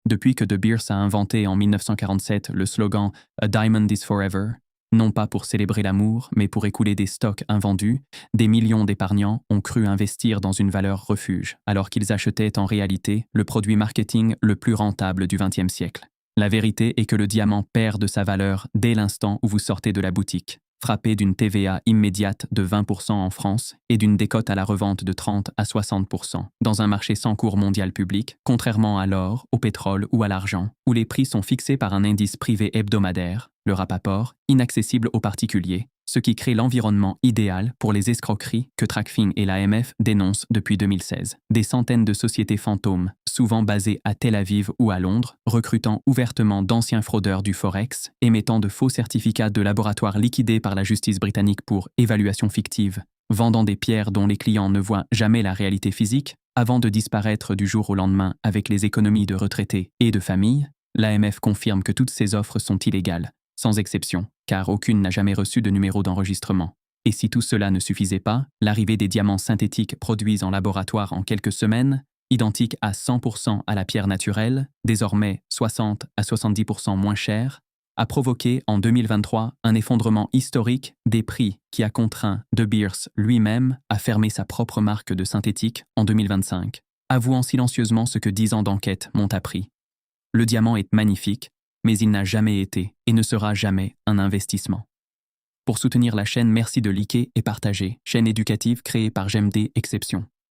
Depuis que De Beers a inventé en 1947 le slogan « A diamond is forever », non pas pour célébrer l'amour, mais pour écouler des stocks invendus, des millions d'épargnants ont cru investir dans une valeur refuge, alors qu'ils achetaient en réalité le produit marketing le plus rentable du XXe siècle. La vérité est que le diamant perd de sa valeur dès l'instant où vous sortez de la boutique, frappé d'une TVA immédiate de 20% en France et d'une décote à la revente de 30 à 60%, dans un marché sans cours mondial public, contrairement à l'or, au pétrole ou à l'argent, où les prix sont fixés par un indice privé hebdomadaire, le Rapaport, inaccessible aux particuliers, ce qui crée l'environnement idéal pour les escroqueries que TrackFin et l'AMF dénoncent depuis 2016. Des centaines de sociétés fantômes, souvent basées à Tel Aviv ou à Londres, recrutant ouvertement d'anciens fraudeurs du Forex, émettant de faux certificats de laboratoire liquidés par la justice britannique pour évaluation fictive, vendant des pierres dont les clients ne voient jamais la réalité physique, avant de disparaître du jour au lendemain avec les économies de retraités et de familles, l'AMF confirme que toutes ces offres sont illégales, sans exception, car aucune n'a jamais reçu de numéro d'enregistrement. Et si tout cela ne suffisait pas, l'arrivée des diamants synthétiques produits en laboratoire en quelques semaines, identiques à 100% à la pierre naturelle, désormais 60 à 70% moins chère, a provoqué en 2023 un effondrement historique des prix qui a contraint De Beers lui-même à fermer sa propre marque de synthétique en 2025, avouant silencieusement ce que 10 ans d'enquête m'ont appris. Le diamant est magnifique, mais il n'a jamais été et ne sera jamais un investissement. Pour soutenir la chaîne, merci de liker et partager, chaîne éducative créée par GEMD Exception.